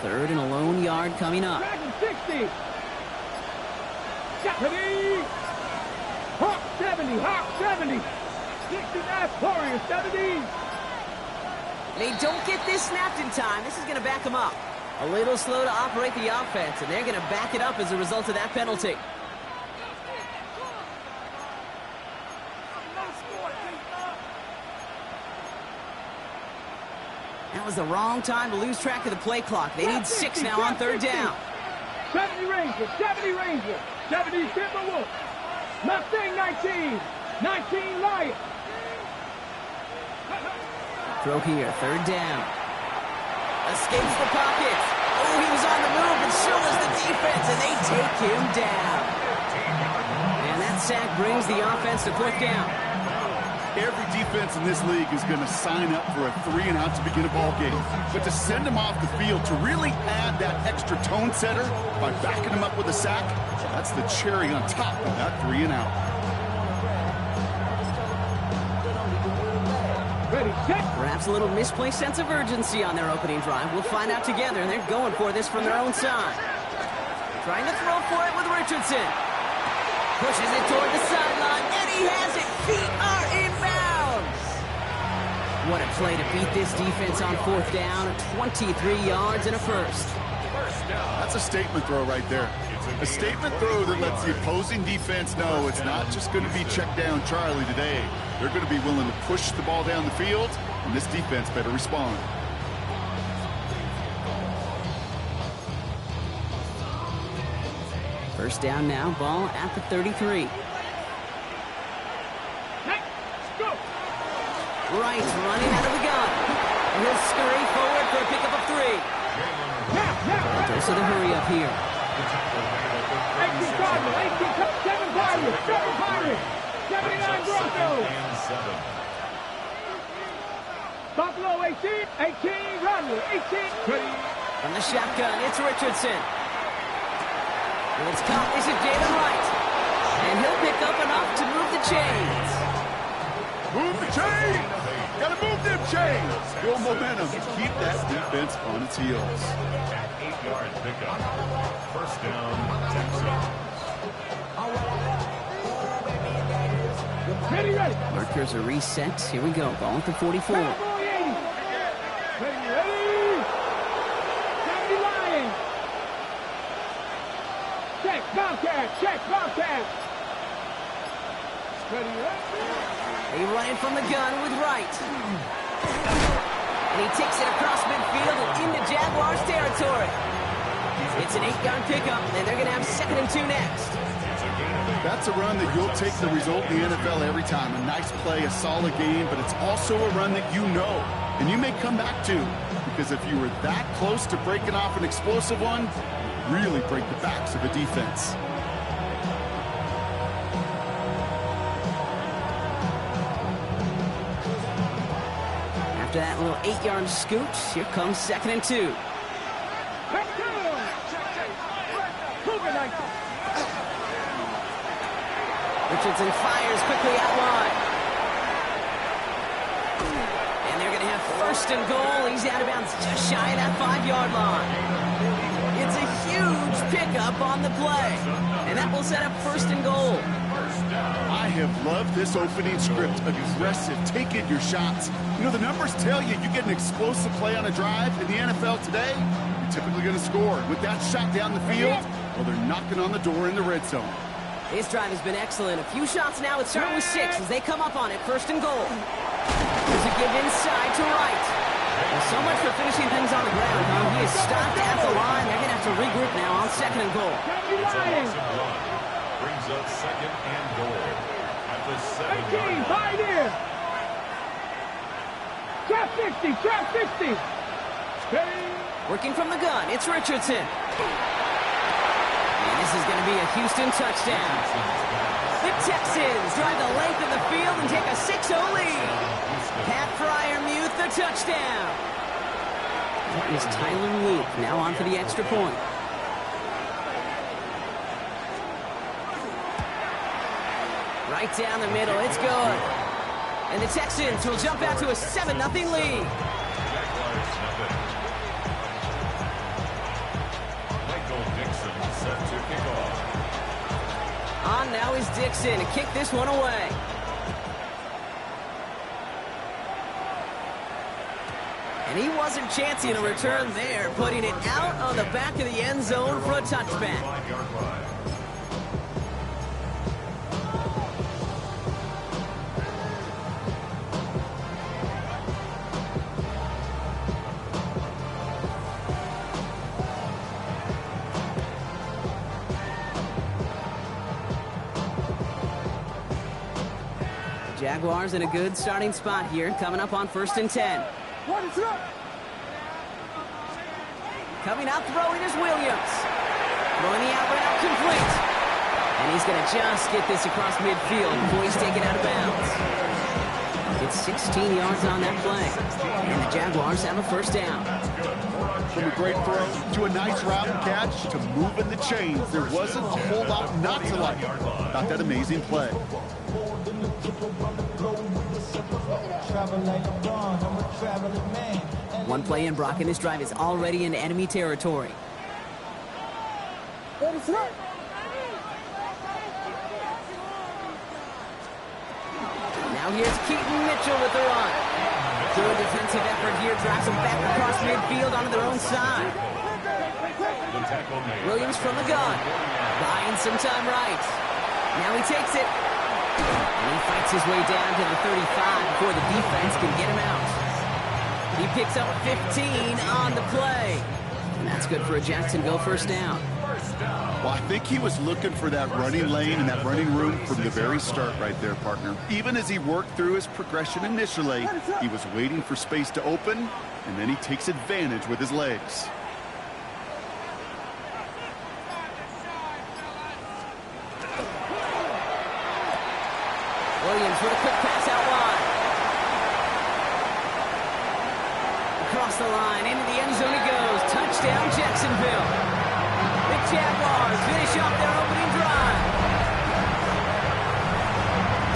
Third and a lone yard coming up. 60. 70. Hawk 70. Hawk 70. 69 Warriors 70. They don't get this snapped in time. This is going to back them up. A little slow to operate the offense, and they're going to back it up as a result of that penalty. That was the wrong time to lose track of the play clock. They need 6 now on third down. 70 Rangers, 70 Rangers, 70 Timberwolves. Mustang 19, 19 Lions. Throw here, third down. Escapes the pocket. Oh, he was on the move, and so was the defense, and they take him down. And that sack brings the offense to fourth down. Every defense in this league is going to sign up for a 3-and-out to begin a ball game. But to send them off the field, to really add that extra tone setter by backing them up with a sack, that's the cherry on top of that 3-and-out. Ready, set. Perhaps a little misplaced sense of urgency on their opening drive. We'll find out together, and they're going for this from their own side. Trying to throw for it with Richardson. Pushes it toward the sideline, and he has it. Feet are in bounds. What a play to beat this defense on fourth down. 23 yards and a first. That's a statement throw right there. A statement throw that lets the opposing defense know it's not just going to be check down Charlie today. They're going to be willing to push the ball down the field, and this defense better respond. First down now, ball at the 33. Wright running out of the gun. And he'll scurry forward for a pickup of 3. Dose of the hurry up here. 18 Cardinals, 18 Cubs, 7 Pirates, 7 Pirates, 79 Broncos. Buffalo 18, 18 Rodney, 18. From the shotgun, it's Richardson. It's caught. This is Jalen Wright. And he'll pick up enough to move the chains. Move the chains! Gotta move them chains! Build momentum. Keep that defense on its heels. 8-yard pickup. First down, Texans. Ready, ready. Markers are reset. Here we go. Ball at the 44. Ready, ready. 70 Lions. Check, Bobcat, check, Bobcat. Ready, ready. They run it from the gun with Wright. And he takes it across midfield and into Jaguars territory. It's an 8-yard pickup, and they're going to have 2nd and 2 next. That's a run that you'll take the result in the NFL every time. A nice play, a solid game, but it's also a run that you know, and you may come back to, because if you were that close to breaking off an explosive one, you really break the backs of a defense. After that little 8-yard scoot, here comes 2nd and 2. Richardson fires quickly out wide. And they're going to have 1st and goal. He's out of bounds just shy of that 5-yard line. It's a huge pickup on the play. And that will set up 1st and goal. I have loved this opening script. Aggressive, taking your shots. You know, the numbers tell you get an explosive play on a drive in the NFL today, you're typically going to score. With that shot down the field, well, they're knocking on the door in the red zone. This drive has been excellent. A few shots now. It's starting with 6 as they come up on it. 1st and goal. There's a give inside to Wright. Well, so much for finishing things on the ground, huh? He is stopped at the line. They're going to have to regroup now on 2nd and goal. Brings up 2nd and goal at the 7-yard 18, Pioneer. Trap 60, trap 60. Working from the gun, it's Richardson. And this is going to be a Houston touchdown. The Texans drive the length of the field and take a 6-0 lead. Pat Freiermuth, the touchdown. That is Tyler Luke now on for the extra point. Right down the middle, it's good. And the Texans will jump out to a 7-0 lead. Dixon to kick this one away. And he wasn't chancing a return there, putting it out on the back of the end zone for a touchback. Jaguars in a good starting spot here, coming up on 1st and 10. Coming out throwing is Williams. Throwing the out route complete. And he's going to just get this across midfield before he's taken out of bounds. It's 16 yards on that play. And the Jaguars have a 1st down. From a great throw to a nice route and catch to moving the chains, there wasn't a whole lot not to like about that amazing play. One play in, Brock, and this drive is already in enemy territory. Now here's Keaton Mitchell with the run. Good defensive effort here, drives them back across midfield onto their own side. Williams from the gun, buying some time right. Now he takes it. And he fights his way down to the 35 before the defense can get him out. He picks up 15 on the play. And that's good for a Jacksonville 1st down. Well, I think he was looking for that running lane and that running room from the very start right there, partner. Even as he worked through his progression initially, he was waiting for space to open, and then he takes advantage with his legs. Williams with a quick pass out wide. Across the line, into the end zone he goes. Touchdown, Jacksonville. The Jaguars finish off their opening drive.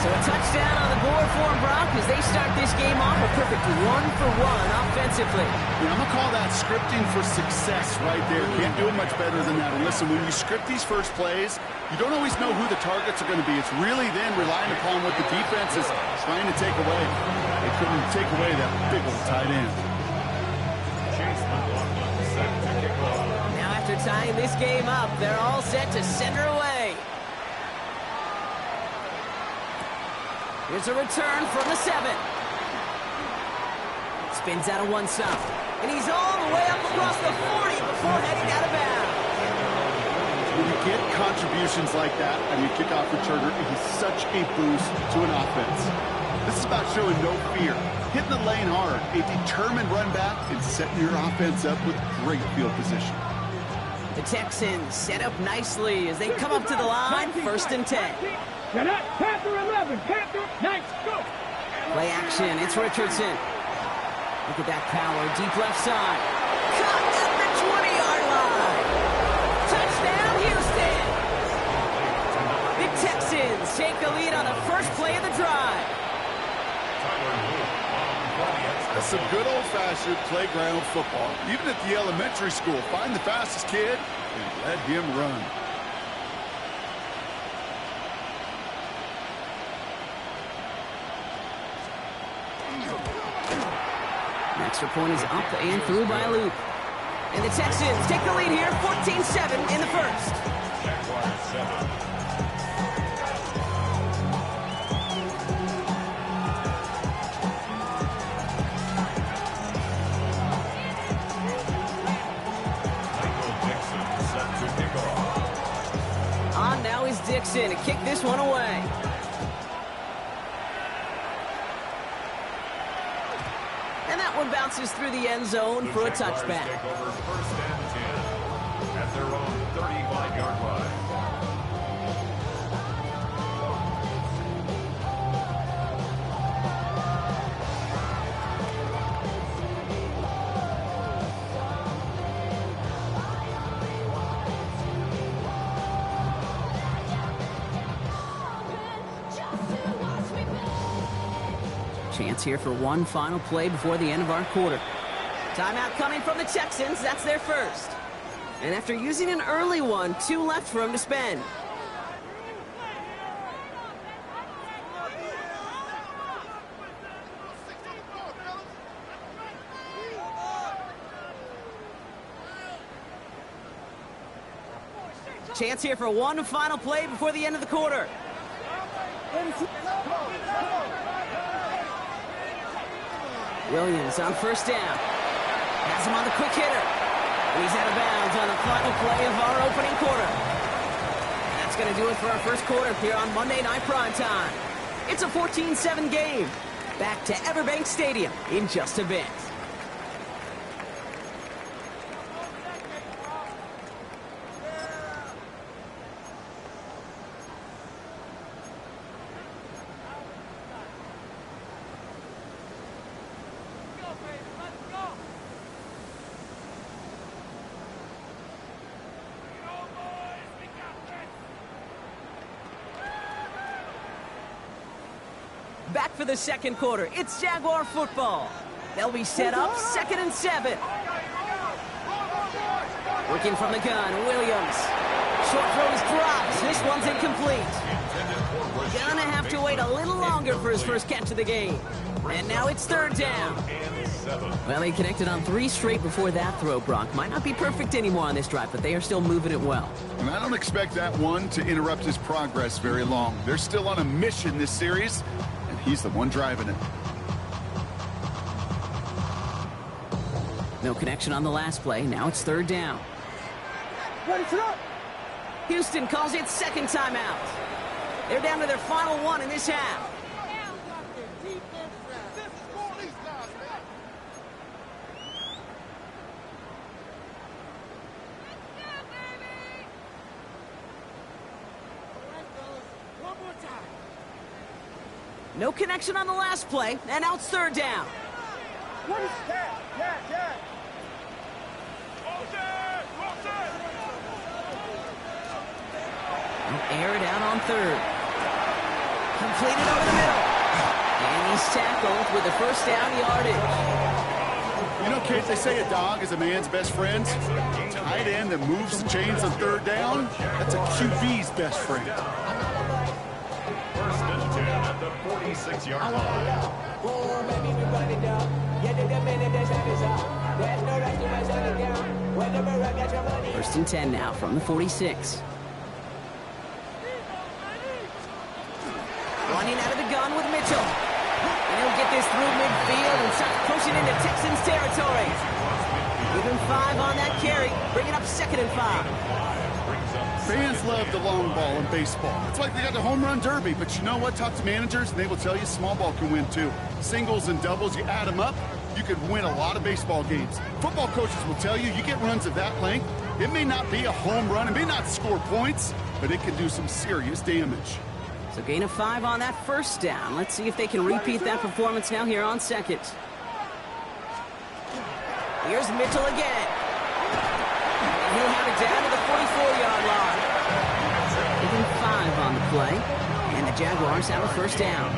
So a touchdown on the board for them, Brock, as they start this game off a perfect 1-for-1 offensively. Yeah, I'm going to call that scripting for success right there. Can't do it much better than that. And listen, when you script these first plays, you don't always know who the targets are going to be. It's really then relying upon what the defense is trying to take away. They couldn't take away that big old tight end. Now after tying this game up, they're all set to send her away. Here's a return from the 7. Spins out of one side. And he's all the way up across the 40 before heading out of bounds. When you get contributions like that and you kick off returner, it is such a boost to an offense. This is about showing no fear, hitting the lane hard, a determined run back, and setting your offense up with great field position. The Texans set up nicely as they come up to the line, 1st and 10. Panther 11, Panther, nice, go. Play action, it's Richardson. Look at that power, deep left side. Caught at the 20-yard line. Touchdown, Houston. The Texans take the lead on the first play of the drive. That's some good old-fashioned playground football. Even at the elementary school, find the fastest kid and let him run. An extra point is up and through by Luke. And the Texans take the lead here, 14-7 in the first. On now is Dixon to kick this one away. And that one bounces through the end zone for a touchback. Take over 1st and 10 at their own 35-yard line. Chance here for one final play before the end of our quarter. Timeout coming from the Texans. That's their first. And after using an early one, 2 left for them to spend. Chance here for one final play before the end of the quarter. Williams on first down. Has him on the quick hitter. And he's out of bounds on the final play of our opening quarter. And that's going to do it for our first quarter here on Monday Night Primetime. It's a 14-7 game. Back to Everbank Stadium in just a bit. Back for the second quarter. It's Jaguar football. They'll be set up 2nd and 7. Working from the gun, Williams. Short throws drops. This one's incomplete. Gonna have to wait a little longer for his first catch of the game. And now it's 3rd down. Well, he connected on 3 straight before that throw, Brock. Might not be perfect anymore on this drive, but they are still moving it well. And I don't expect that one to interrupt his progress very long. They're still on a mission this series. He's the one driving it. No connection on the last play. Now it's 3rd down. Houston calls it 2nd timeout. They're down to their final one in this half. No connection on the last play, and now it's 3rd down. Air it out on 3rd. Completed over the middle. And he's tackled with the first down yardage. You know, Kate, they say a dog is a man's best friend. Tight end that moves the chains on 3rd down, that's a QB's best friend. 1st and 10 at the 46-yard line. 1st and 10 now from the 46. Running out of the gun with Mitchell. And he'll get this through midfield and start pushing into Texans territory. Give him 5 on that carry, bringing up 2nd and 5. Fans love the long ball in baseball. It's like they got the home run derby, but you know what? Talk to managers, and they will tell you small ball can win too. Singles and doubles, you add them up, you could win a lot of baseball games. Football coaches will tell you, you get runs of that length, it may not be a home run, it may not score points, but it can do some serious damage. So gain of 5 on that first down. Let's see if they can repeat that performance now here on 2nd. Here's Mitchell again. And he'll have it down to the 44-yard line. Taking 5 on the play. And the Jaguars have a first down.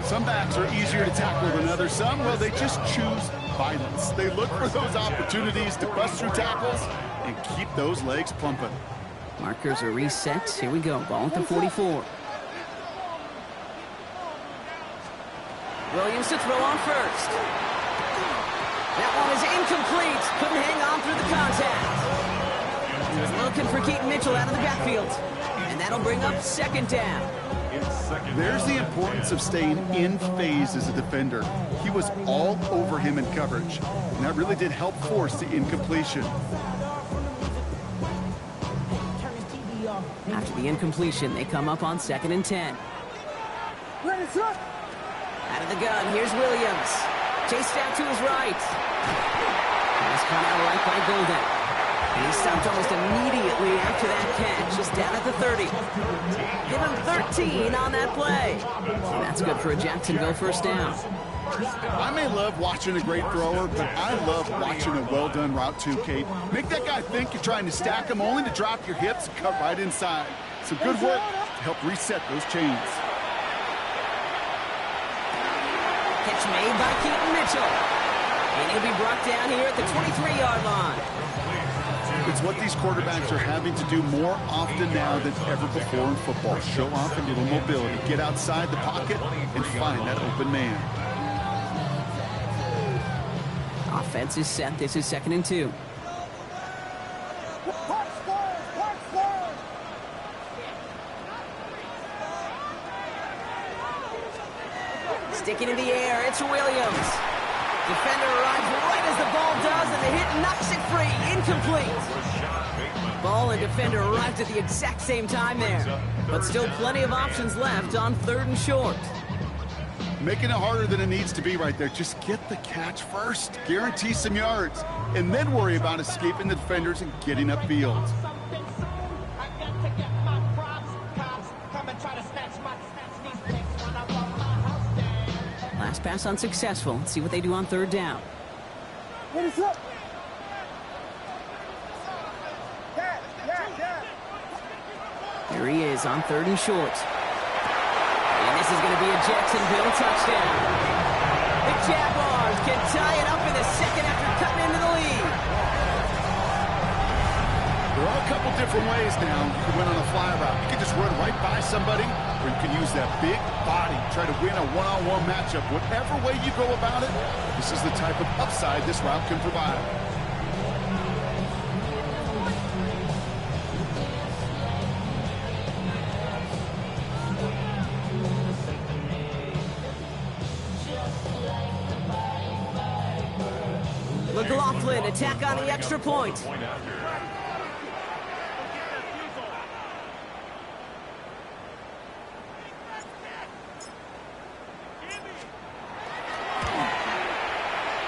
Some backs are easier to tackle than others. Some, well, they just choose violence. They look for those opportunities to bust through tackles and keep those legs pumping. Markers are reset. Here we go. Ball at the 44. Williams to throw on first. That one is incomplete. Couldn't hang on through the contact. He was looking for Keaton Mitchell out of the backfield. And that'll bring up 2nd down. There's the importance of staying in phase as a defender. He was all over him in coverage. And that really did help force the incompletion. After the incompletion, they come up on 2nd and 10. Out of the gun, here's Williams. Chased out to his right. Pass caught out right by Golden. And he stopped almost immediately after that catch. Just down at the 30. Give him 13 on that play. And that's good for a Jacksonville first down. I may love watching a great thrower, but I love watching a well-done route too, Kate. Make that guy think you're trying to stack him only to drop your hips and cut right inside. Some good work to help reset those chains. Catch made by Keaton Mitchell. And he'll be brought down here at the 23-yard line. It's what these quarterbacks are having to do more often now than ever before in football. Show off a little mobility. Get outside the pocket and find that open man. Offense is set. This is 2nd and 2. Sticking in the air, it's Williams. Defender arrives right as the ball does, and the hit knocks it free. Incomplete. Ball and defender arrived at the exact same time there. But still plenty of options left on 3rd and short. Making it harder than it needs to be right there. Just get the catch first. Guarantee some yards. And then worry about escaping the defenders and getting upfield. Last pass unsuccessful. Let's see what they do on 3rd down. Here he is on 3rd and short. And this is going to be a Jacksonville touchdown. The Jaguars can tie it up in the second after cutting into the lead. There are a couple different ways now. You can win on a fly route. You can just run right by somebody, or you can use that big body, try to win a one-on-one matchup. Whatever way you go about it, this is the type of upside this route can provide. McLaughlin attack on the extra point.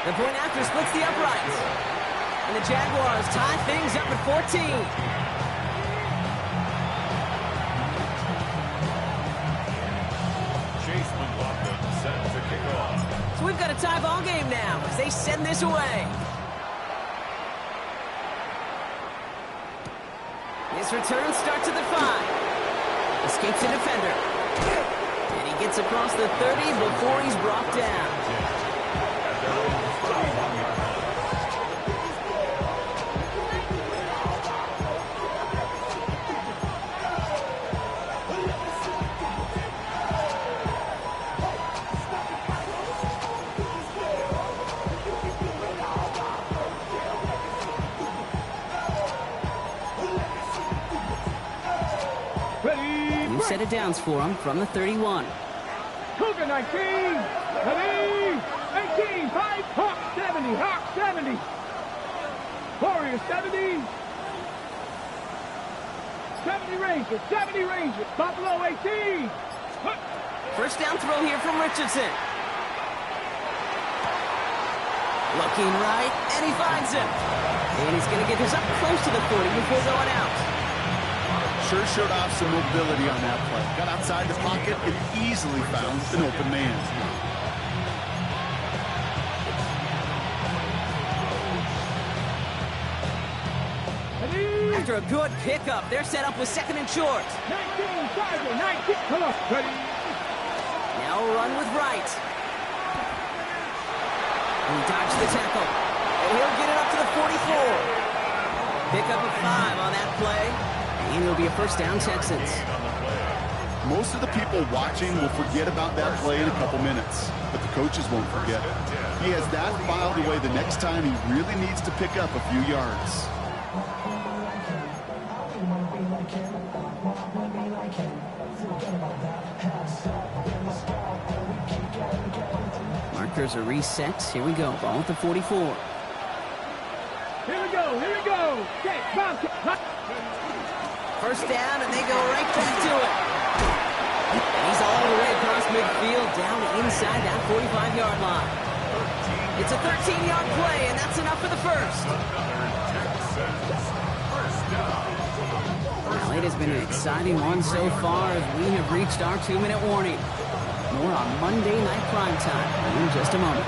The point after splits the uprights. And the Jaguars tie things up at 14. Chase McLaughlin set to kick off. So we've got a tie ball game now as they send this away. This return starts at the 5. Escapes a defender. And he gets across the 30 before he's brought down. New set of downs for him from the 31. Cougar 19, ready, 18, 5, Hawk 70, Hawk 70. Warrior 70. 70 Rangers, 70 Rangers, Buffalo 18. First down throw here from Richardson. Looking right, and he finds him. And he's going to get this up close to the 40 before going out. Sure showed off some mobility on that play. Got outside the pocket and easily found an open man. After a good pickup, they're set up with 2nd and short. 19, Tiger, 19, come on, ready. Now run with Wright. And he dodged the tackle. And he'll get it up to the 44. Pickup of 5 on that play. And it'll be a first down, Texans. Most of the people watching will forget about that play in a couple minutes, but the coaches won't forget. He has that filed away the next time he really needs to pick up a few yards. Markers are reset. Here we go. Ball at the 44. Here we go, here we go. Okay, bounce. First down, and they go right back to it. And he's all the way across midfield, down inside that 45-yard line. It's a 13-yard play, and that's enough for the first. Well, it has been an exciting one so far as we have reached our 2-minute warning. More on Monday Night Primetime in just a moment.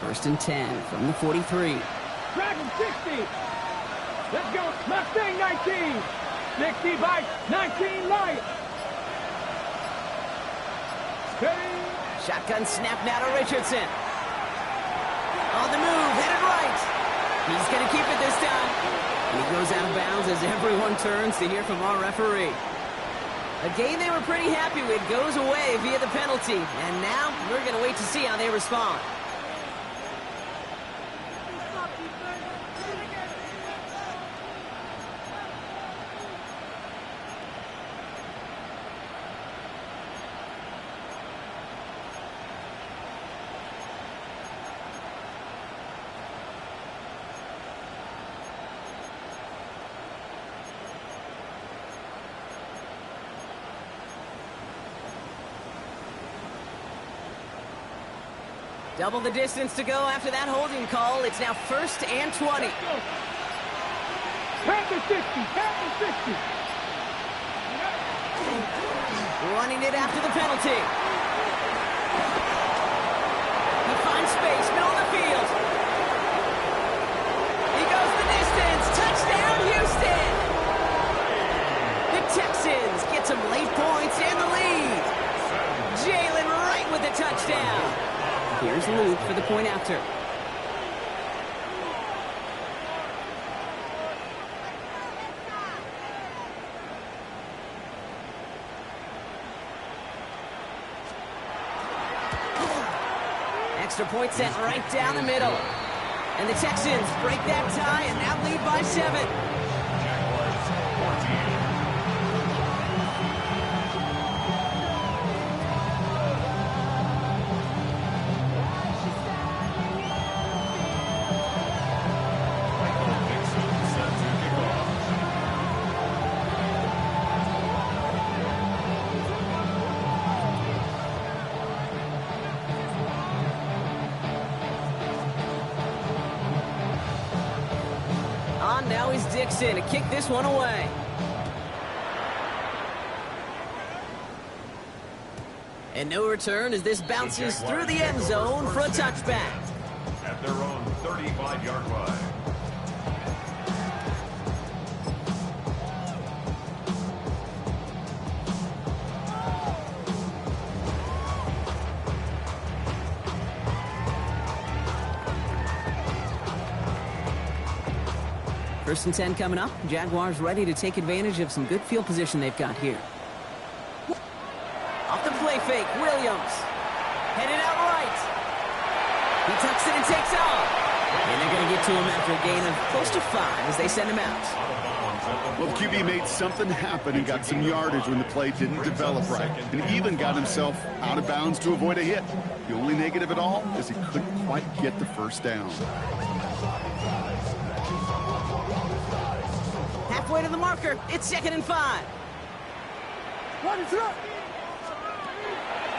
First and 10 from the 43. Dragon 60. Let's go. Mustang 19. 60 by 19 light. Steady. Shotgun snap now to Richardson. On the move, headed right. He's going to keep it this time. And he goes out of bounds as everyone turns to hear from our referee. A game they were pretty happy with goes away via the penalty. And now we're going to wait to see how they respond. Double the distance to go after that holding call. It's now 1st and 20. Count to 60. Count to 60. Running it after the penalty. He finds space, middle of the field. He goes the distance. Touchdown, Houston! The Texans get some late points and the lead. Jalen Wright with the touchdown. Here's Luke for the point after. Extra point sent right down the middle. And the Texans break that tie and now lead by 7. Now is Dixon to kick this one away. And no return as this bounces through the end zone for a touchback. At their own 35-yard line. First and 10 coming up. Jaguars ready to take advantage of some good field position they've got here. Off the play fake, Williams. Headed out right. He tucks it and takes off. And they're going to get to him after a gain of close to 5 as they send him out. Well, the QB made something happen and got some yardage when the play didn't develop right. And even got himself out of bounds to avoid a hit. The only negative at all is he couldn't quite get the first down. Halfway to the marker. It's 2nd and 5. What is up?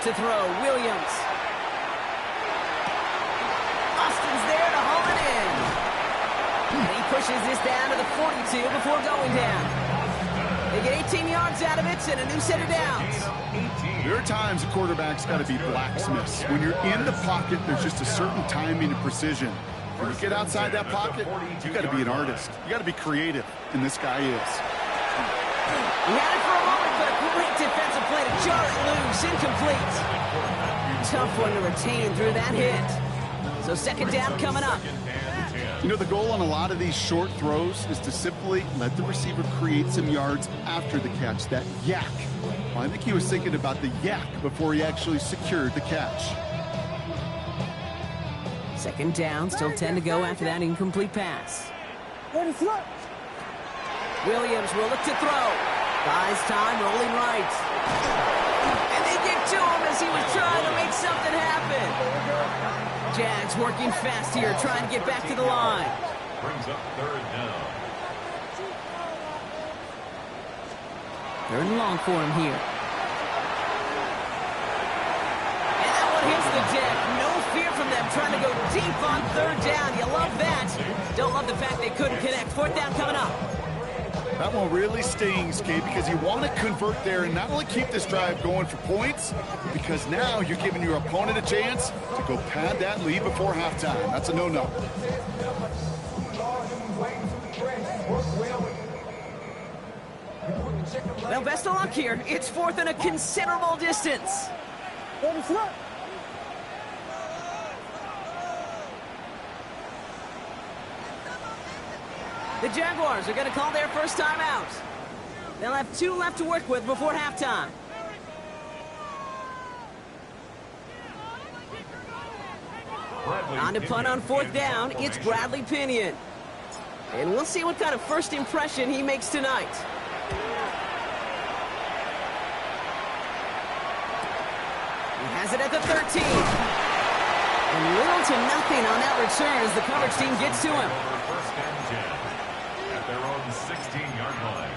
To throw, Williams. Austin's there to haul it in. And he pushes this down to the 42 before going down. They get 18 yards out of it and a new set of downs. There are times a quarterback's got to be blacksmiths. When you're in the pocket, there's just a certain timing and precision. When you get outside that pocket, you got to be an artist. You got to be creative, and this guy is. He had it for a moment, but a great defensive play to jar it loose, incomplete. Tough one to retain through that hit. So 2nd down coming up. You know, the goal on a lot of these short throws is to simply let the receiver create some yards after the catch, that yak. Well, I think he was thinking about the yak before he actually secured the catch. 2nd down, still 10 to go after that incomplete pass. Williams will look to throw. Buys time, rolling right. And they get to him as he was trying to make something happen. Jags working fast here, trying to get back to the line. Brings up 3rd down. 3rd and long for him here. And that one hits the deck. No fear from them trying to go deep on 3rd down. You love that. Don't love the fact they couldn't connect. 4th down coming up. That one really stings, Gabe, because you want to convert there and not only keep this drive going for points, because now you're giving your opponent a chance to go pad that lead before halftime. That's a no-no. Well, best of luck here. It's 4th and a considerable distance. The Jaguars are going to call their first time out. They'll have 2 left to work with before halftime. On to punt on 4th down, it's Bradley Pinion. And we'll see what kind of first impression he makes tonight. He has it at the 13. And little to nothing on that return as the coverage team gets to him. First and 10 at their own 16-yard line.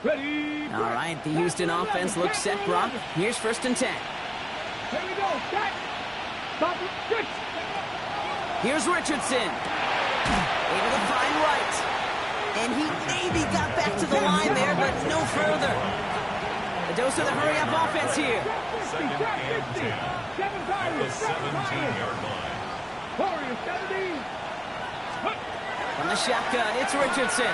Ready. All right, the Houston offense looks set, Brock. Here's 1st and 10. Here we go. Set. Stop. Switch. Here's Richardson. Able to find right. And he maybe got back to the line there, but no further. A dose of the hurry-up offense here. Second and 10 at the 17-yard line. Warriors 17. From the shotgun, it's Richardson.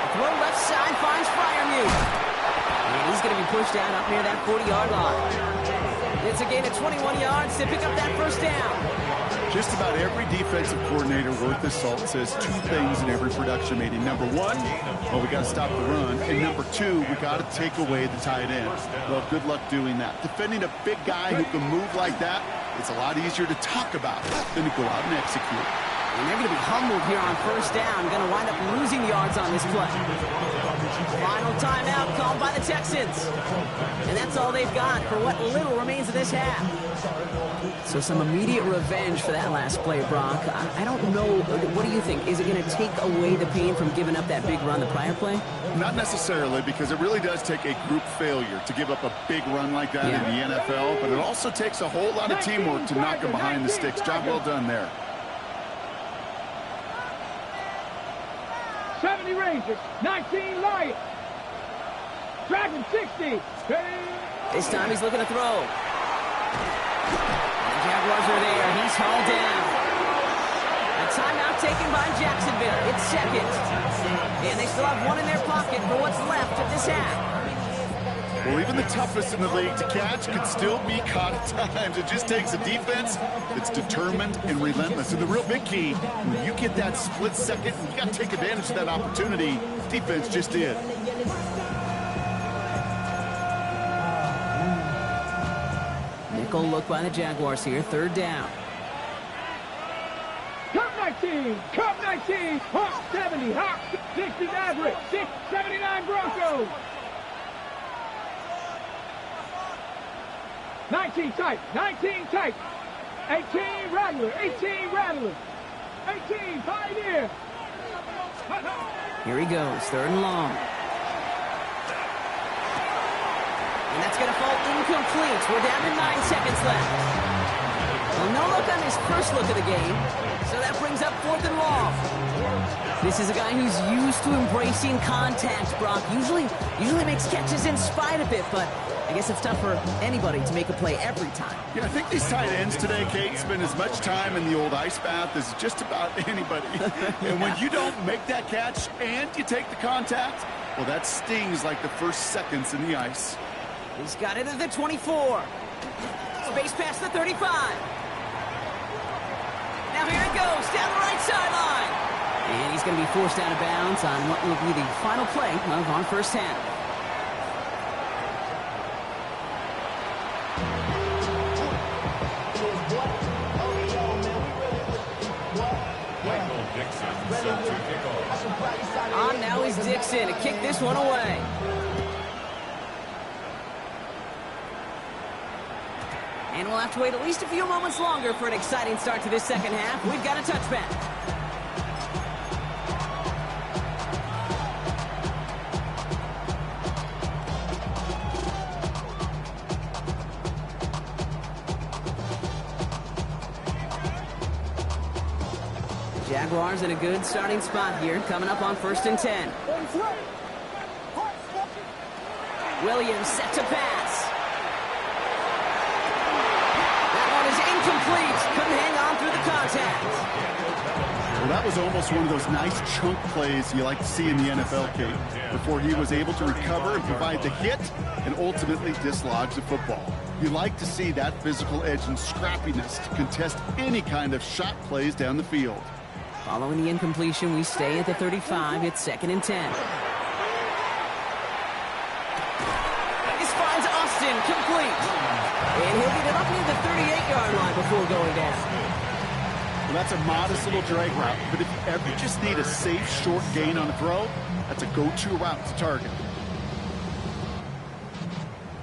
Throw left side finds Freiermuth. And he's going to be pushed out up near that 40-yard line. It's a gain of 21 yards to pick up that first down. Just about every defensive coordinator worth his salt says 2 things in every production meeting. Number 1, well, we got to stop the run. And number 2, we got to take away the tight end. Well, good luck doing that. Defending a big guy who can move like that, it's a lot easier to talk about than to go out and execute. And they're going to be humbled here on 1st down. Going to wind up losing yards on this play. Final timeout called by the Texans. And that's all they've got for what little remains of this half. So some immediate revenge for that last play, Brock. I don't know. What do you think? Is it going to take away the pain from giving up that big run the prior play? Not necessarily, because it really does take a group failure to give up a big run like that in the NFL. But it also takes a whole lot of teamwork to knock them behind the sticks. Job well done there. 70 Rangers, 19 Lions. Dragon 60. This time he's looking to throw. And the Jaguars are there. He's hauled down. A timeout taken by Jacksonville. It's 2nd. And they still have 1 in their pocket for what's left of this half. Well, even the toughest in the league to catch could still be caught at times. It just takes a defense that's determined and relentless. And the real big key, when you get that split second, you got to take advantage of that opportunity. Defense just did. Nickel look by the Jaguars here. 3rd down. Cup 19, Cup 19, Hawk 70, Hawk 60 Maverick, 679 Broncos. 19 tight, 19 tight, 18 Rattler, 18 Rattler, 18 Pioneer. Here he goes, 3rd and long. And that's going to fall incomplete. We're down to 9 seconds left. Well, no look on his first look of the game, so that brings up 4th and long. This is a guy who's used to embracing contact, Brock. Usually makes catches in spite of it, but I guess it's tough for anybody to make a play every time. Yeah, I think these tight ends today, Kate, spend as much time in the old ice bath as just about anybody. And when you don't make that catch and you take the contact, well, that stings like the first seconds in the ice. He's got it at the 24. Space past the 35. Now here it goes, down the right sideline. And he's going to be forced out of bounds on what will be the final play of our first half. On now is Dixon to kick this one away. And we'll have to wait at least a few moments longer for an exciting start to this second half. We've got a touchback. Jaguars in a good starting spot here, coming up on 1st and 10. Williams set to pass. That one is incomplete. Couldn't hang on through the contact. Well, that was almost one of those nice chunk plays you like to see in the NFL, Kate, before he was able to recover and provide the hit and ultimately dislodge the football. You like to see that physical edge and scrappiness to contest any kind of shot plays down the field. Following the incompletion, we stay at the 35. It's 2nd and 10. This finds Austin, complete. And he'll get it up near the 38-yard line before going down. Well, that's a modest little drag route, but if you ever just need a safe, short gain on a throw, that's a go-to route to target.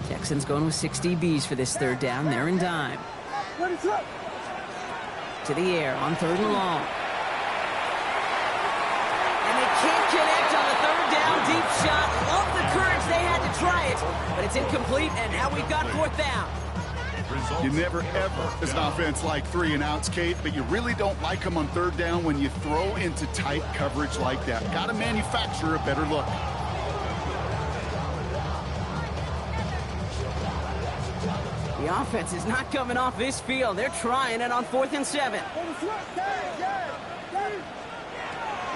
Texans going with 6 DBs for this 3rd down. They're in dime. To the air on 3rd and long. And they can't connect on the 3rd down. Deep shot. Love the courage they had to try it, but it's incomplete, and now we've got 4th down. You never, ever, as an offense, like 3 and outs, Kate, but you really don't like them on 3rd down when you throw into tight coverage like that. Got to manufacture a better look. The offense is not coming off this field. They're trying it on 4th and 7.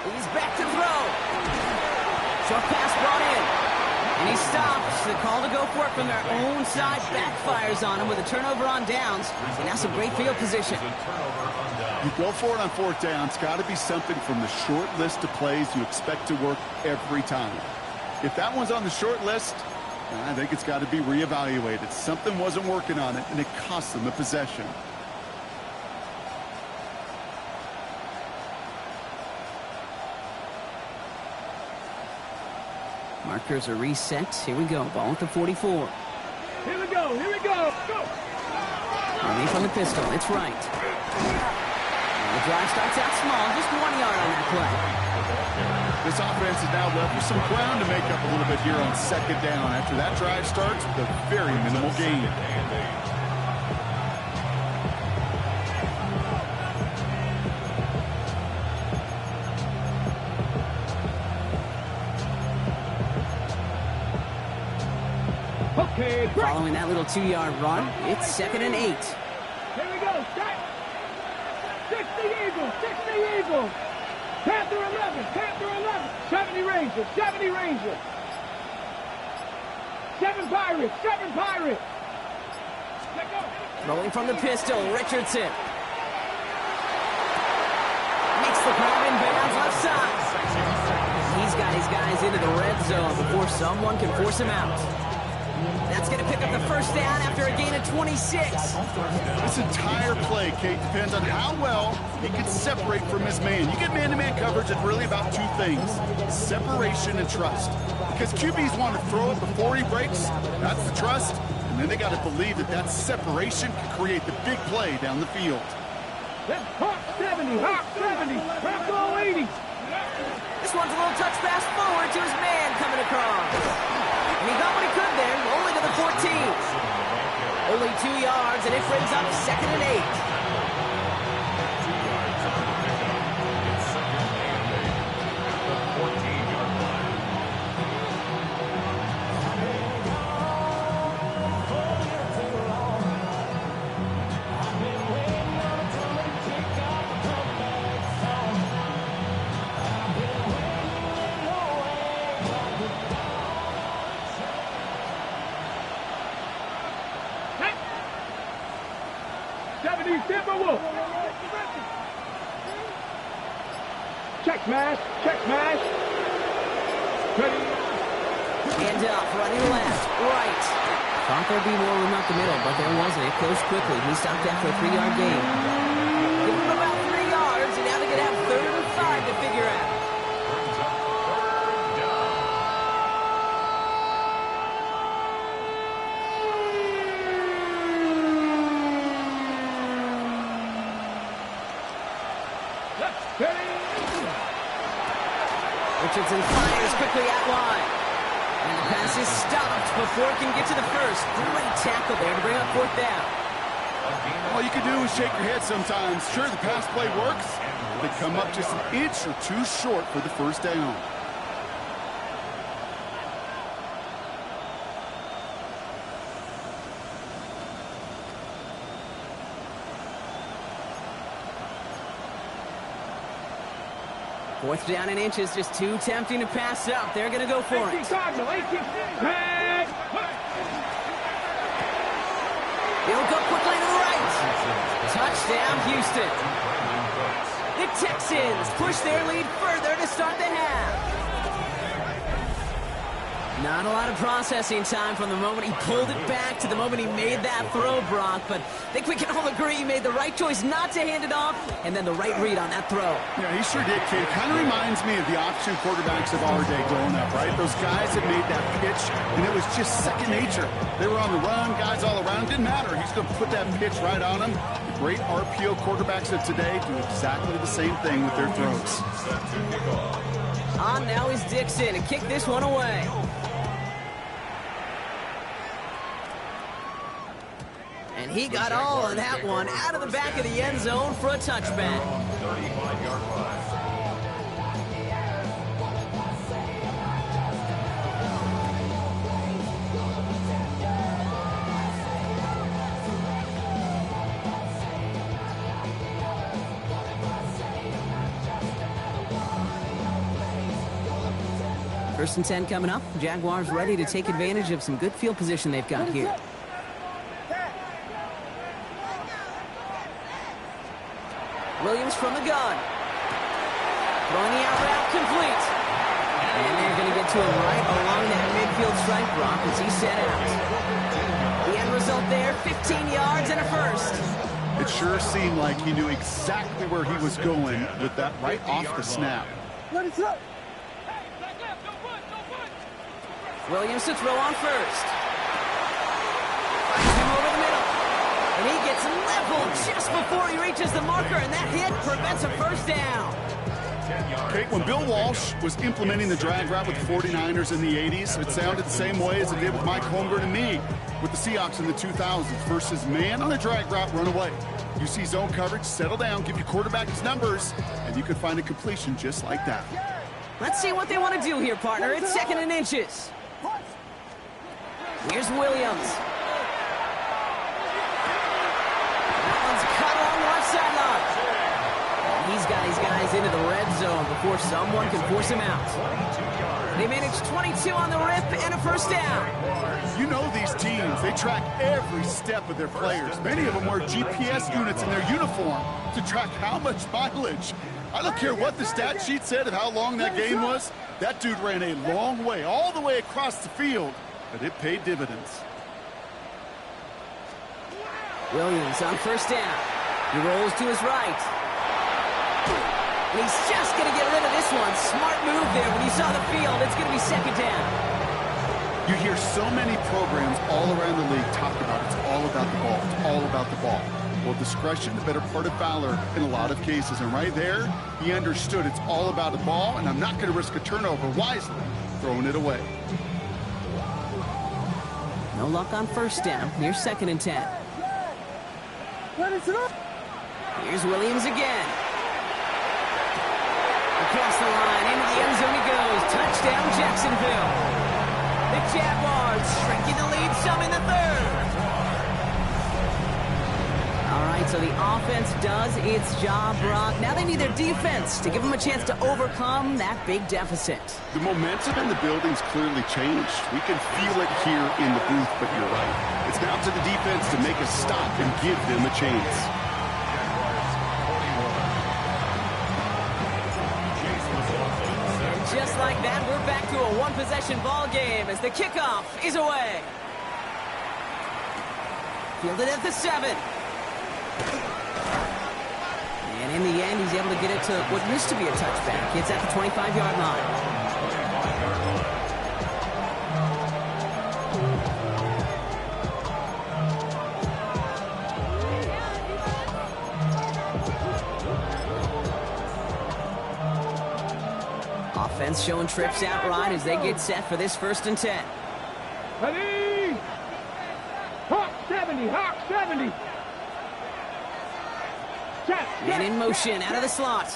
He's back to throw. Short pass brought in. And he stops. The call to go for it from their own side backfires on him with a turnover on downs. And now some great field position. You go for it on 4th down. It's got to be something from the short list of plays you expect to work every time. If that one's on the short list, I think it's got to be reevaluated. Something wasn't working on it, and it cost them the possession. Markers are reset. Here we go. Ball at the 44. Here we go. Here we go. Go. Relief on the pistol. It's right. And the drive starts out small. Just 1 yard on that play. This offense is now left with some ground to make up a little bit here on 2nd down after that drive starts with a very minimal gain. Okay, break. Following that little 2-yard run, it's 2nd and 8. Here we go. Set. 60 Eagles. 60 Eagles. Panther 11. Panther 11. 70 Rangers. 70 Rangers. 7 Pirates. 7 Pirates. Let go. Rolling from the pistol, Richardson. Makes the grab in bounds left side. He's got his guys into the red zone before someone can force him out. That's going to pick up the 1st down after a gain of 26. This entire play, Kate, depends on how well he can separate from his man. You get man-to-man coverage, it's really about 2 things, separation and trust. Because QBs want to throw it before he breaks, that's the trust, and then they got to believe that that separation can create the big play down the field. That's Hawk 70, Hawk 70, Hawk 80. This one's a little touch pass forward to his man coming across. And he got what he could there, rolling to the 14. Only 2 yards, and it brings up 2nd and 8. Check smash, check smash. Ready. Hand up, running left, right. Thought there'd be more room up the middle, but there wasn't. It goes quickly. He stopped after a 3-yard gain. Give him about 3 yards, and now they're going to have 3rd and 5 to figure out. Richardson fires quickly out wide. And the pass is stopped before it can get to the 1st. Great tackle there to bring up 4th down. All you can do is shake your head sometimes. Sure, the pass play works, but they come up just an inch or 2 short for the 1st down. 4th down and inches, just too tempting to pass up. They're going to go for 18 it. Cardinal, 18. Head. He'll go quickly to the right. Touchdown, Houston. The Texans push their lead further to start the half. Not a lot of processing time from the moment he pulled it back to the moment he made that throw, Brock. But I think we can all agree he made the right choice not to hand it off, and then the right read on that throw. Yeah, he sure did, kid. Kind of reminds me of the option quarterbacks of our day growing up, right? Those guys that made that pitch, and it was just second nature. They were on the run, guys all around. Didn't matter. He's going to put that pitch right on him. The great RPO quarterbacks of today do exactly the same thing with their throws. On now is Dixon to kick this one away. And he got all of that one out of the back of the end zone for a touchback. 35-yard line. First and 10 coming up. Jaguars ready to take advantage of some good field position they've got here. Williams from the gun. Throwing the out route complete. And they're going to get to him right along that midfield stripe, Brock, as he set out. The end result there, 15 yards and a first. It sure seemed like he knew exactly where he was going with that right off the snap. Let it up. Williams to throw on first. Finds him over the middle. And he gets leveled just before he reaches the marker, and that hit prevents a first down. Okay, when Bill Walsh was implementing the drag route with the 49ers in the 80s, it sounded the same way as it did with Mike Holmgren and me with the Seahawks in the 2000s versus man on a drag route, run away. You see zone coverage, settle down, give your quarterback his numbers, and you could find a completion just like that. Let's see what they want to do here, partner. It's 2nd and inches. Here's Williams. That one's cut along left sideline. He's got his guys into the red zone before someone can force him out. They managed 22 on the rip and a first down. You know these teams, they track every step of their players. Many of them wear GPS units in their uniform to track how much mileage. I don't care what the stat sheet said of how long that game was. That dude ran a long way, all the way across the field, but it paid dividends. Williams on first down. He rolls to his right. And he's just going to get rid of this one. Smart move there when he saw the field. It's going to be 2nd down. You hear so many programs all around the league talk about it's all about the ball. It's all about the ball. Well, discretion, the better part of valor in a lot of cases. And right there, he understood it's all about the ball, and I'm not going to risk a turnover wisely, throwing it away. No luck on first down. Here's 2nd and 10. Here's Williams again. Across the line, into the end zone he goes. Touchdown, Jacksonville. The Jaguars shrinking the lead some in the 3rd. All right, so the offense does its job, Brock. Now they need their defense to give them a chance to overcome that big deficit. The momentum in the building's clearly changed. We can feel it here in the booth, but you're right. It's now to the defense to make a stop and give them a chance. Just like that, we're back to a one-possession ball game as the kickoff is away. Fielded at the 7. And in the end, he's able to get it to what used to be a touchback. It's at the 25-yard line. Offense showing trips out right as they get set for this 1st and 10. Ready? Hawk 70, Hawk 70. Man in motion out of the slot.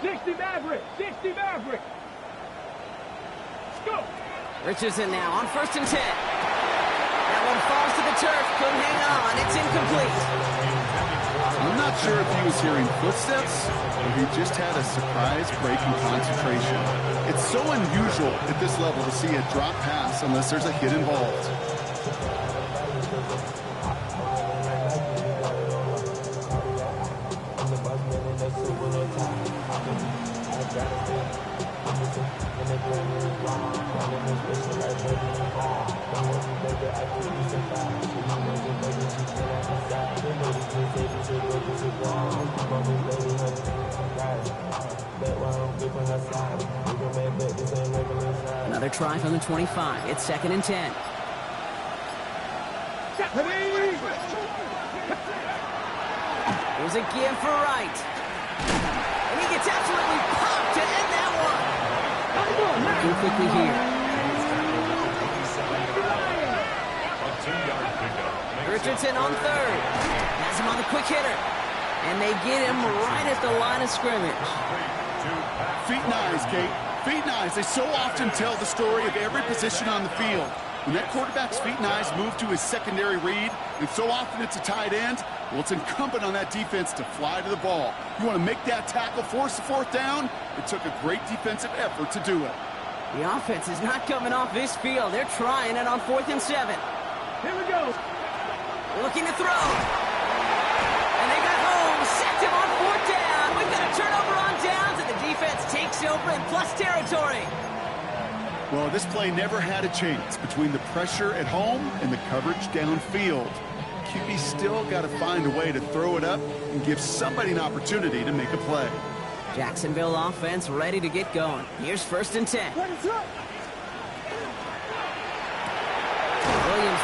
60 Maverick, 60 Maverick. Go. Richardson now on 1st and 10. That one falls to the turf, couldn't hang on, it's incomplete. I'm not sure if he was hearing footsteps or he just had a surprise break in concentration. It's so unusual at this level to see a drop pass unless there's a hit involved. Another try from the 25. It's 2nd and 10. Here's a give for Wright. And he gets absolutely popped to end that one. Working quickly here. Richardson on 3rd. Has him on the quick hitter. And they get him right at the line of scrimmage. Feet and eyes, Kate. Feet and eyes. They so often tell the story of every position on the field. When that quarterback's feet and eyes move to his secondary read, and so often it's a tight end, well, it's incumbent on that defense to fly to the ball. You want to make that tackle, force the 4th down? It took a great defensive effort to do it. The offense is not coming off this field. They're trying it on 4th and 7. Here we go. Looking to throw. And they got home. Sacked him on 4th down. We've got a turnover on downs, and the defense takes over in plus territory. Well, this play never had a chance between the pressure at home and the coverage downfield. QB still got to find a way to throw it up and give somebody an opportunity to make a play. Jacksonville offense ready to get going. Here's 1st and 10. Williams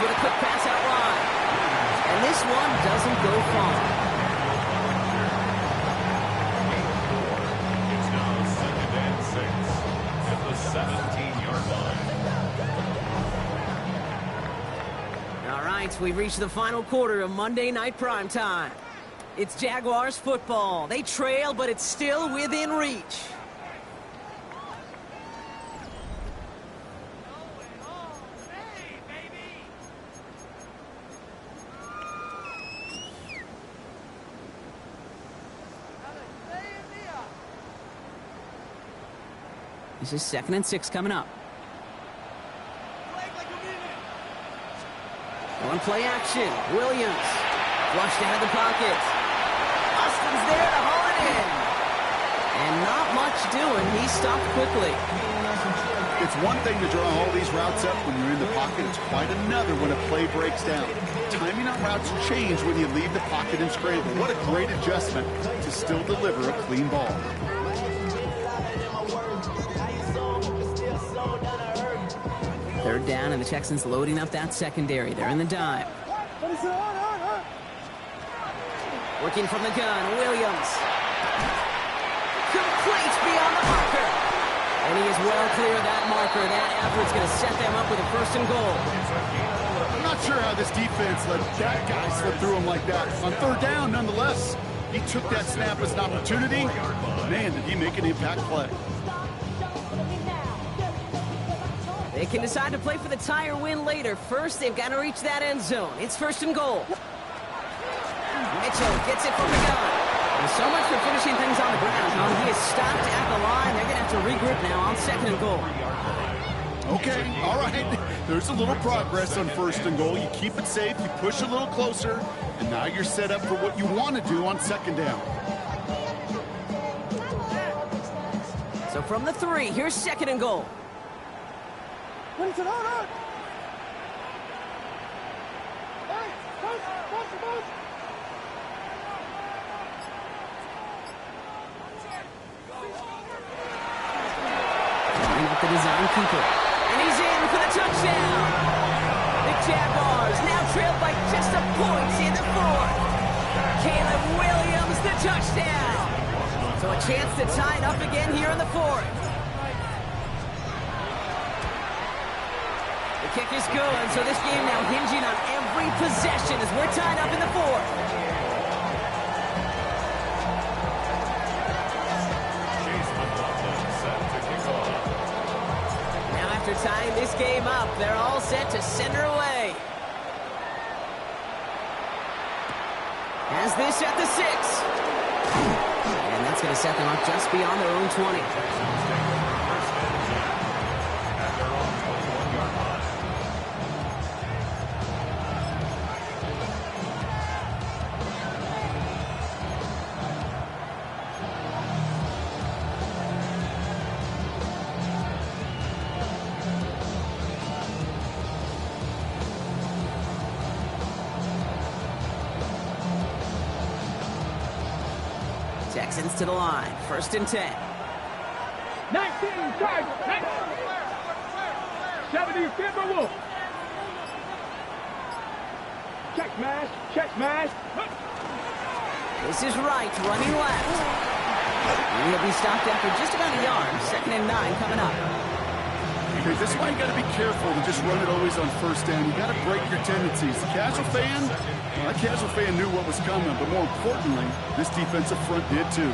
with a quick pass out wide. And this one doesn't go far. It's now 2nd and 6 at the 17-yard line. All right, we've reached the final quarter of Monday Night Primetime. It's Jaguars football. They trail, but it's still within reach. This is 2nd and 6 coming up. On play action, Williams. Flushed out of the pocket. Austin's there to haul it in. And not much doing. He stopped quickly. It's one thing to draw all these routes up when you're in the pocket. It's quite another when a play breaks down. Timing on routes change when you leave the pocket and scramble. What a great adjustment to still deliver a clean ball. Third down, and the Texans loading up that secondary. They're in the dime. Working from the gun, Williams. Complete beyond the marker. And he is well clear of that marker. That effort's going to set them up with a 1st and goal. I'm not sure how this defense let that guy slip through him like that. On 3rd down, nonetheless, he took that snap as an opportunity. Man, did he make an impact play. They can decide to play for the tie or win later. First, they've got to reach that end zone. It's 1st and goal. Mitchell gets it from the gun. There's so much for finishing things on the ground. He is stopped at the line. They're going to have to regroup now on 2nd and goal. Okay, all right. There's a little progress on 1st and goal. You keep it safe, you push a little closer, and now you're set up for what you want to do on 2nd down. So from the 3, here's 2nd and goal. The design keeper. And he's in for the touchdown. The Jaguars now trail by just a point in the 4th. Caleb Williams, the touchdown. So a chance to tie it up again here in the 4th. The kick is good, so this game now hinging on every possession as we're tied up in the 4th. After tying this game up, they're all set to send her away. As this at the 6. And that's going to set them up just beyond their own 20. At their own 21-yard line. Texans to the line. 1st and 10. 19, Tiger. 70, Timberwolf. Check mash, check mash. This is right, running left. And he'll be stopped after just about a yard. 2nd and 9 coming up. Okay, this is why you got to be careful to just run it always on 1st down. You got to break your tendencies. The casual fan, that casual fan knew what was coming, but more importantly, this defensive front did too.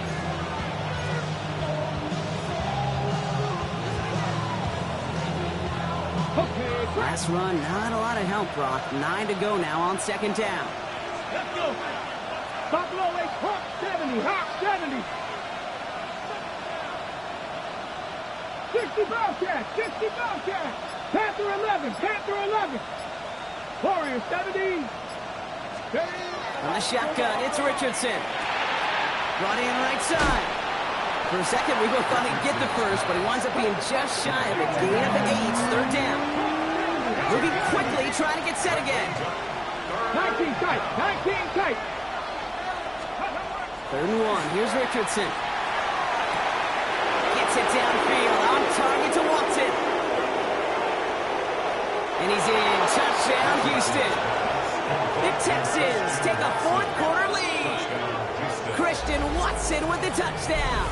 Okay, Last run, not a lot of help, Brock. 9 to go now on 2nd down. let's go. Buffalo Lake, Hawk 70, Hawk 70. 60 Bobcats, 60 Bobcats. Panther 11, Panther 11. Warrior 70. On the shotgun, it's Richardson. Running right side. For a second, we both thought he'd get the first, but he winds up being just shy of a gain of 8. 3rd down. Moving quickly, trying to get set again. 19 tight, 19 tight. 3rd and 1. Here's Richardson. Gets it downfield. On target to Watson. And he's in. Touchdown, Houston. The Texans take a 4th quarter lead. Christian Watson with the touchdown.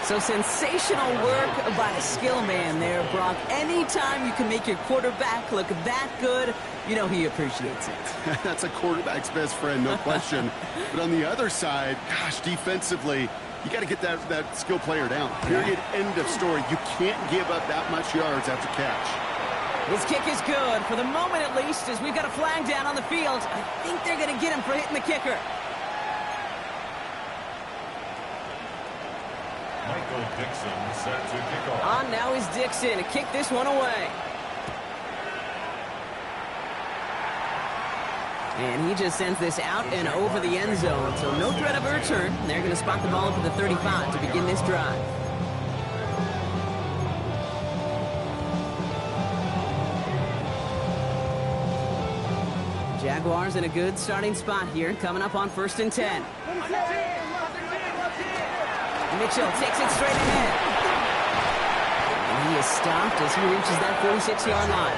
So sensational work by the skill man there, Brock. Anytime you can make your quarterback look that good, you know he appreciates it. That's a quarterback's best friend, no question. But on the other side, gosh, defensively, you got to get that skill player down. Period. End of story. You can't give up that much yards after catch. His kick is good, for the moment at least, as we've got a flag down on the field. I think they're going to get him for hitting the kicker. Michael Dixon set to kick off. On now is Dixon to kick this one away. And he just sends this out and over the end zone, so no threat of a return. They're going to spot the ball for the 35 to begin this drive. Jaguars in a good starting spot here, coming up on 1st and 10. Mitchell takes it straight ahead. And he is stopped as he reaches that 46-yard line.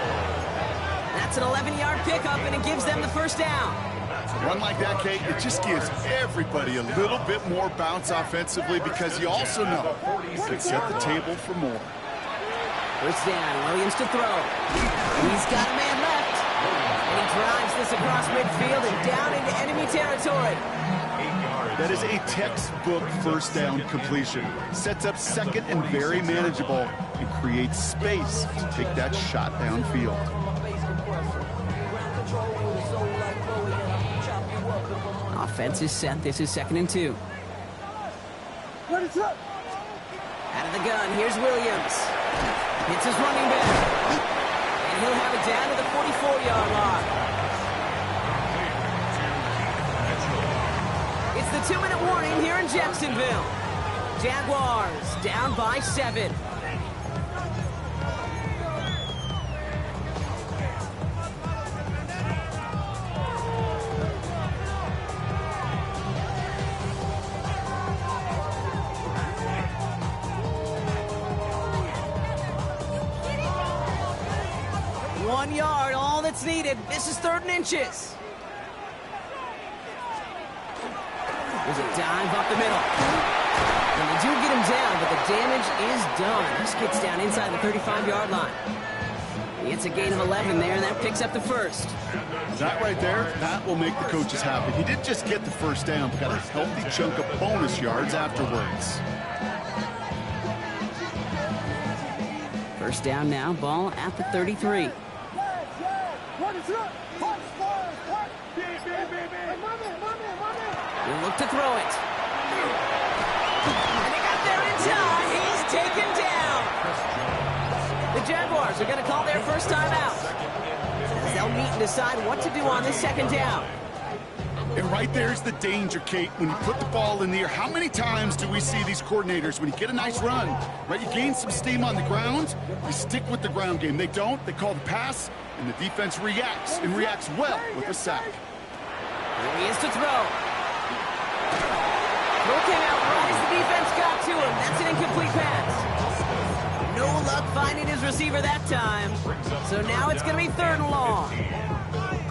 That's an 11-yard pickup, and it gives them the 1st down. Run like that, Kate, it just gives everybody a little bit more bounce offensively because you also know you can set the table for more. 1st down, Williams to throw. He's got a man left. And he drives this across midfield and down into enemy territory. That is a textbook 1st down completion. Sets up 2nd and very manageable and creates space to take that shot downfield. Offense is set. This is 2nd and 2. What is up? Out of the gun, here's Williams. Hits his running back. And he'll have it down to the 44-yard line. It's the 2-minute warning here in Jacksonville. Jaguars down by 7. One yard, all that's needed. This is 3rd and inches. There's a dive up the middle. And they do get him down, but the damage is done. This gets down inside the 35-yard line. It's a gain of 11 there, and that picks up the 1st. That right there, that will make the coaches happy. He didn't just get the 1st down, but got a healthy chunk of bonus yards afterwards. 1st down now, ball at the 33. What is up? He'll look to throw it. And they got there in time. He's taken down. The Jaguars are going to call their first time out. They'll meet and decide what to do on this second down. And right there's the danger, Kate. When you put the ball in the air, how many times do we see these coordinators, when you get a nice run, right, you gain some steam on the ground, you stick with the ground game. They don't, they call the pass, and the defense reacts, and reacts well with a sack. Here he is to throw. Throw came out right as the defense got to him. That's an incomplete pass. No luck finding his receiver that time. So now it's going to be 3rd and long.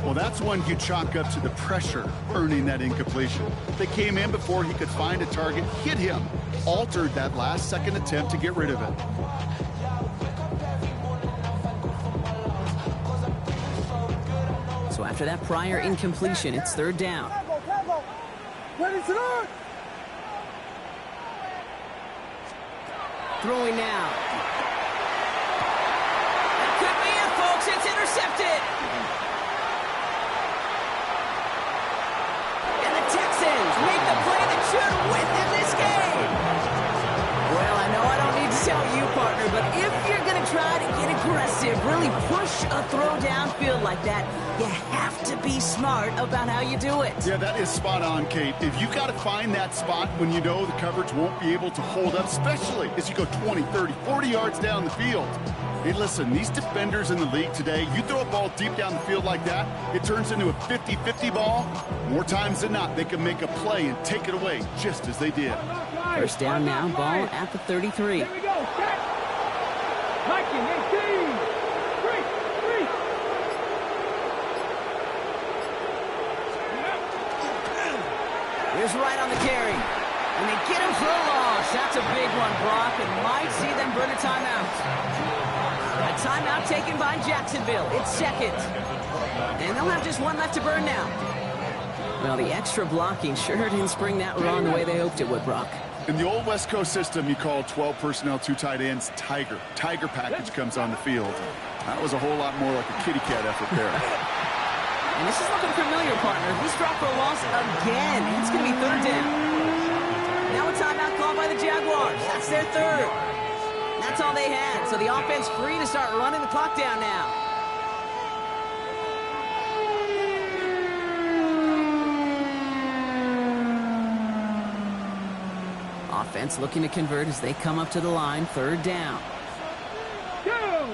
Well, that's one you chalk up to the pressure earning that incompletion. They came in before he could find a target, hit him, altered that last-second attempt to get rid of it. So after that prior incompletion, it's 3rd down. Ready to run. Throwing now. That could be it, folks. It's intercepted. And the Texans make the play that should win them this game. Well, I know I don't need to tell you, partner, but if you're going to try to get aggressive, really push a throw downfield like that, you have to be smart about how you do it. Yeah, that is spot on, Kate. If you got to find that spot when you know the coverage won't be able to hold up, especially as you go 20, 30, 40 yards down the field. Hey, listen, these defenders in the league today, you throw a ball deep down the field like that, it turns into a 50-50 ball. More times than not, they can make a play and take it away, just as they did. First down now, ball at the 33. Here we go. Set. Hiking, 18. 3. Here's right on the carry. And they get him for a loss. That's a big one, Brock, and might see them burn a timeout. A timeout taken by Jacksonville. It's 2nd. And they'll have just one left to burn now. Well, the extra blocking sure didn't spring that run the way they hoped it would, Brock. In the old West Coast system, you call 12 personnel, 2 tight ends, Tiger. Tiger package comes on the field. That was a whole lot more like a kitty cat effort there. And this is looking familiar, partner. He's dropped for a loss again. It's going to be 3rd down. Now a timeout called by the Jaguars. That's their 3rd. That's all they had. So the offense free to start running the clock down now. Offense looking to convert as they come up to the line. 3rd down. Go.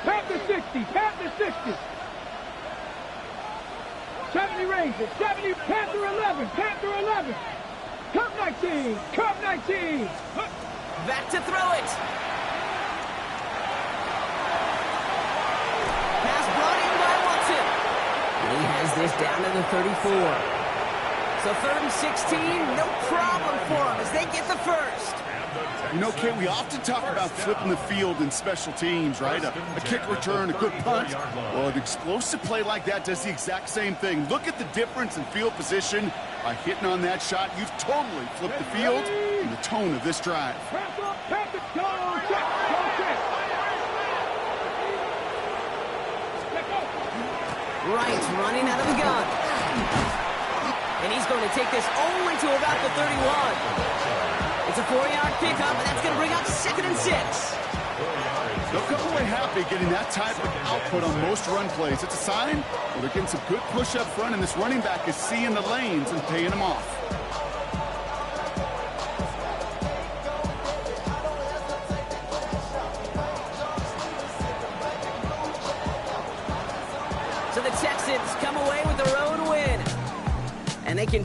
Panther 60. Panther 60. 70 Rangers. 70. Panther 11. Panther 11. Cup 19. Cup 19. Back to throw it. Pass brought in by Watson. And he has this down to the 34. So 3rd and 16, no problem for them as they get the first. You know, Kate, we often talk about flipping the field in special teams, right? A kick return, a good punt. Well, an explosive play like that does the exact same thing. Look at the difference in field position. By hitting on that shot, you've totally flipped the field and the tone of this drive. Panther, go, check, go, check. Right, running out of the gun. And he's going to take this only to about the 31. It's a 4-yard pickup, and that's going to bring up 2nd and 6. They'll come away happy getting that type of output on most run plays. It's a sign well, they're getting some good push up front, and this running back is seeing the lanes and paying them off. So the Texans come away with their own win. And they can